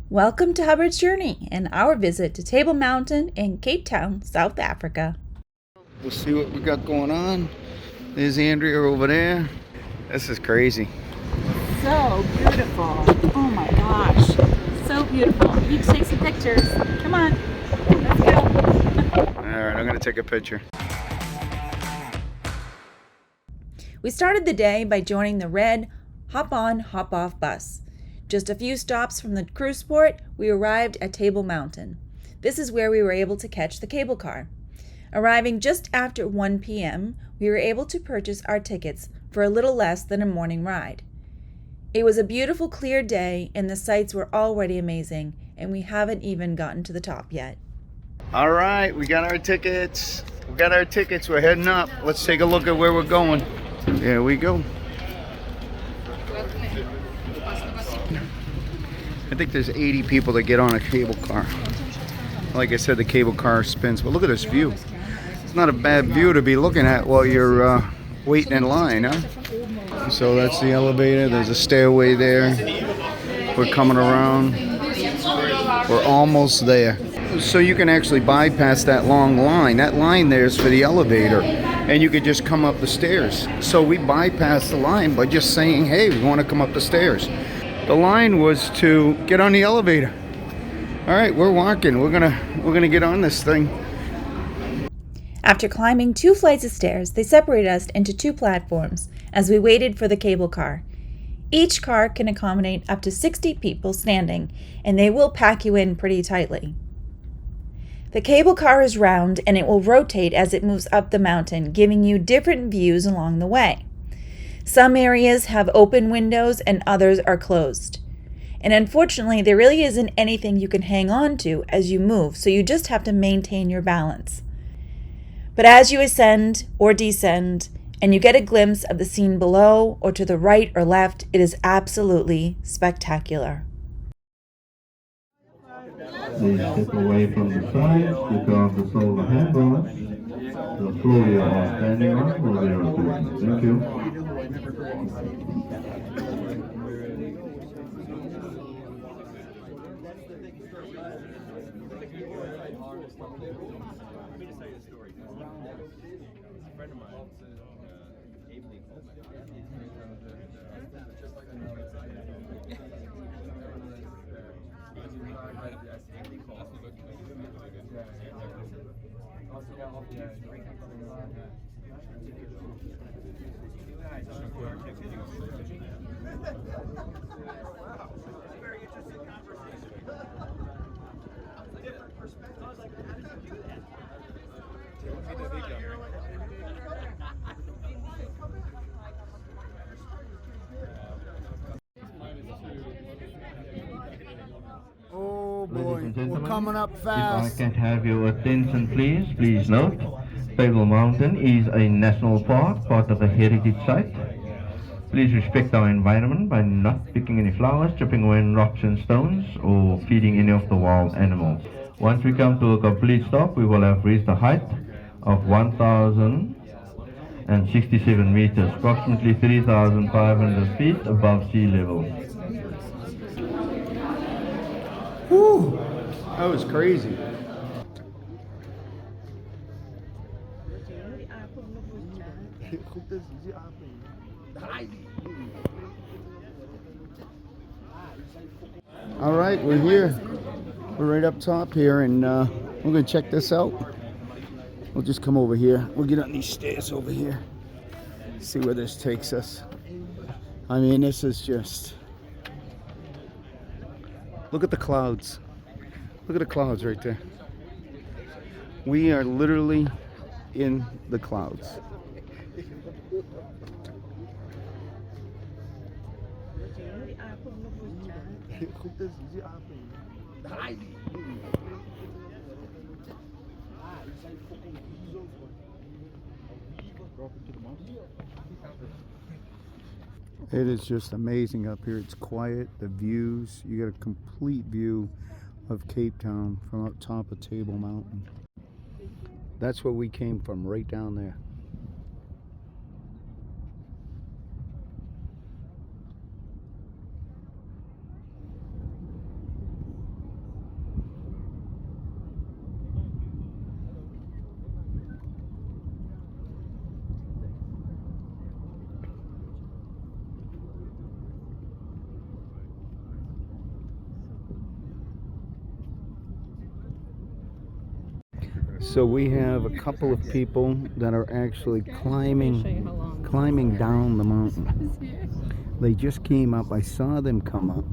Welcome to Hubbard's Journey and our visit to Table Mountain in Cape Town, South Africa. We'll see what we got going on. There's Andrea over there. This is crazy. So beautiful. Oh my gosh. So beautiful. You need to take some pictures. Come on. Let's go. Alright, I'm going to take a picture. We started the day by joining the red hop-on, hop-off bus. Just a few stops from the cruise port, we arrived at Table Mountain. This is where we were able to catch the cable car. Arriving just after 1 p.m., we were able to purchase our tickets for a little less than a morning ride. It was a beautiful, clear day, and the sights were already amazing, and we haven't even gotten to the top yet. Alright, we got our tickets. We're heading up. Let's take a look at where we're going. There we go. I think there's 80 people that get on a cable car. Like I said, the cable car spins. But look at this view. It's not a bad view to be looking at while you're waiting in line, huh? So that's the elevator. There's a stairway there. We're coming around. We're almost there. So you can actually bypass that long line. That line there is for the elevator. And you could just come up the stairs. So we bypassed the line by just saying, hey, we want to come up the stairs. The line was to get on the elevator. All right, we're walking. We're gonna get on this thing. After climbing 2 flights of stairs, they separated us into 2 platforms as we waited for the cable car. Each car can accommodate up to 60 people standing, and they will pack you in pretty tightly. The cable car is round and it will rotate as it moves up the mountain, giving you different views along the way. Some areas have open windows and others are closed. And unfortunately, there really isn't anything you can hang on to as you move, so you just have to maintain your balance. But as you ascend or descend, and you get a glimpse of the scene below or to the right or left, it is absolutely spectacular. Please step away from the side, look off the shoulder handles. The floor you are standing on will be rotating. Thank you. Oh boy, Ladies and we're coming up If fast. I can have your attention, please note, Table Mountain is a national park, part of a heritage site. Please respect our environment by not picking any flowers, chipping away on rocks and stones, or feeding any of the wild animals. Once we come to a complete stop, we will have reached a height of 1,067 meters, approximately 3,500 feet above sea level. Whew, that was crazy. All right, we're here. We're right up top here, and we're gonna check this out. We'll just come over here. We'll get on these stairs over here. See where this takes us. I mean, this is just... Look at the clouds. Look at the clouds right there. We are literally in the clouds. It is just amazing up here. It's quiet, the views. You get a complete view of Cape Town from up top of Table Mountain. That's where we came from, right down there. So we have a couple of people that are actually climbing down the mountain. They just came up. I saw them come up.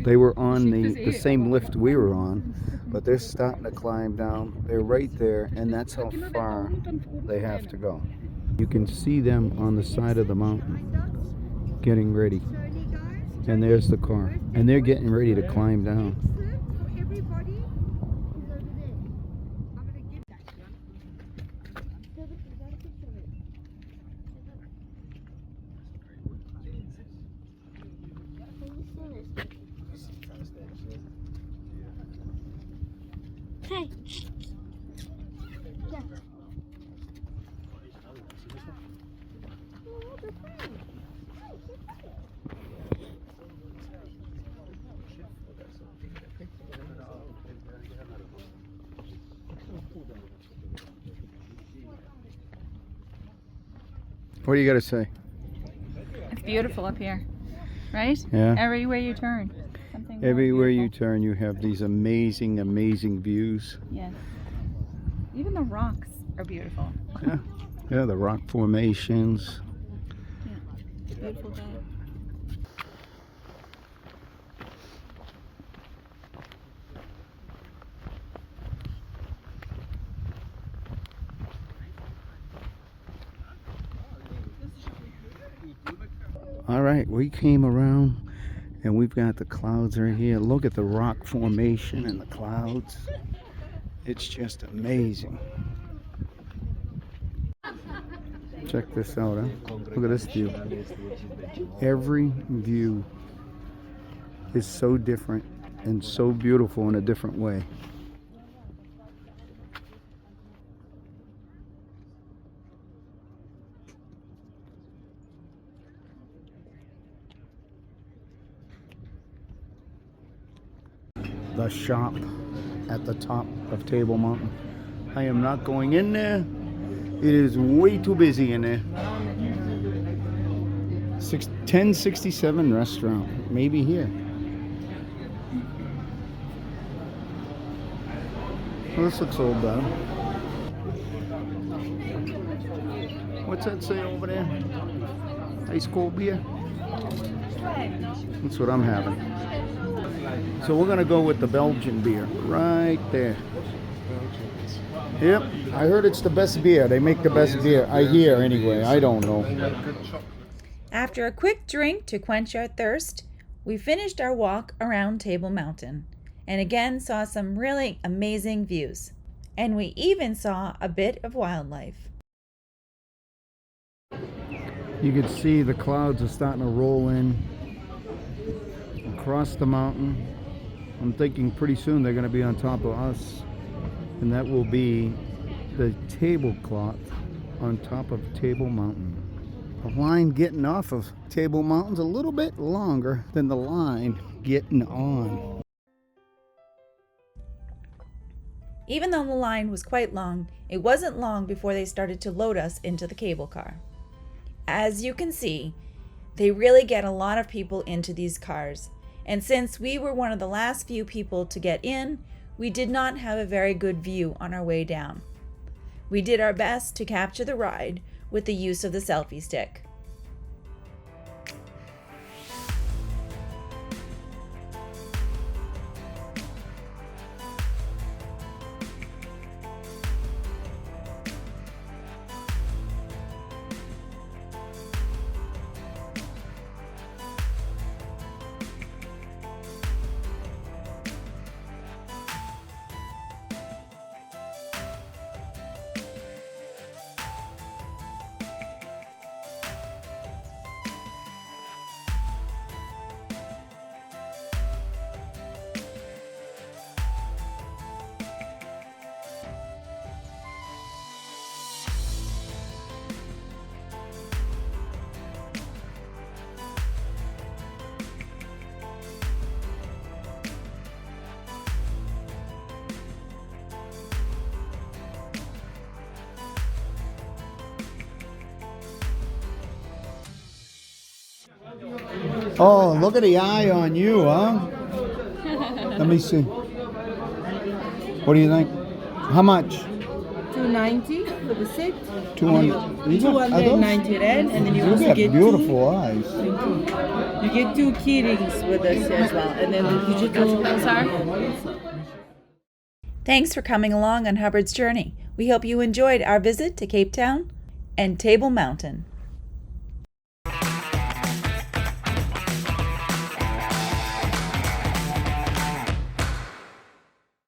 They were on the same lift we were on, but they're starting to climb down. They're right there, and that's how far they have to go. You can see them on the side of the mountain getting ready. And there's the car. And they're getting ready to climb down. Hey. Yeah. What do you got to say? It's beautiful up here, right? Yeah. Everywhere you turn. Everywhere you turn, you have these amazing, amazing views. Yes. Even the rocks are beautiful. Yeah. Yeah, the rock formations. Yeah. Beautiful day. All right, we came around and we've got the clouds right here. Look at the rock formation and the clouds. It's just amazing. Check this out, huh? Look at this view. Every view is so different and so beautiful in a different way. The shop at the top of Table Mountain. I am not going in there. It is way too busy in there. 1067 restaurant. Maybe here. Well, this looks old though. What's that say over there? Ice cold beer? That's what I'm having. So we're gonna go with the Belgian beer right there. Yep, I heard it's the best beer. They make the best beer. I hear anyway. I don't know. After a quick drink to quench our thirst, we finished our walk around Table Mountain and again saw some really amazing views. And we even saw a bit of wildlife. You can see the clouds are starting to roll in across the mountain. I'm thinking pretty soon they're going to be on top of us, and that will be the tablecloth on top of Table Mountain. The line getting off of Table Mountain's a little bit longer than the line getting on. Even though the line was quite long, it wasn't long before they started to load us into the cable car. As you can see, they really get a lot of people into these cars. And since we were one of the last few people to get in, we did not have a very good view on our way down. We did our best to capture the ride with the use of the selfie stick. Oh, look at the eye on you, huh? Let me see. What do you think? How much? 290 for the set. 200. You got 290 rand, and then you also got get beautiful eyes. You get 2 key rings with this as well, and then the digital. Thanks for coming along on Hubbard's Journey. We hope you enjoyed our visit to Cape Town and Table Mountain.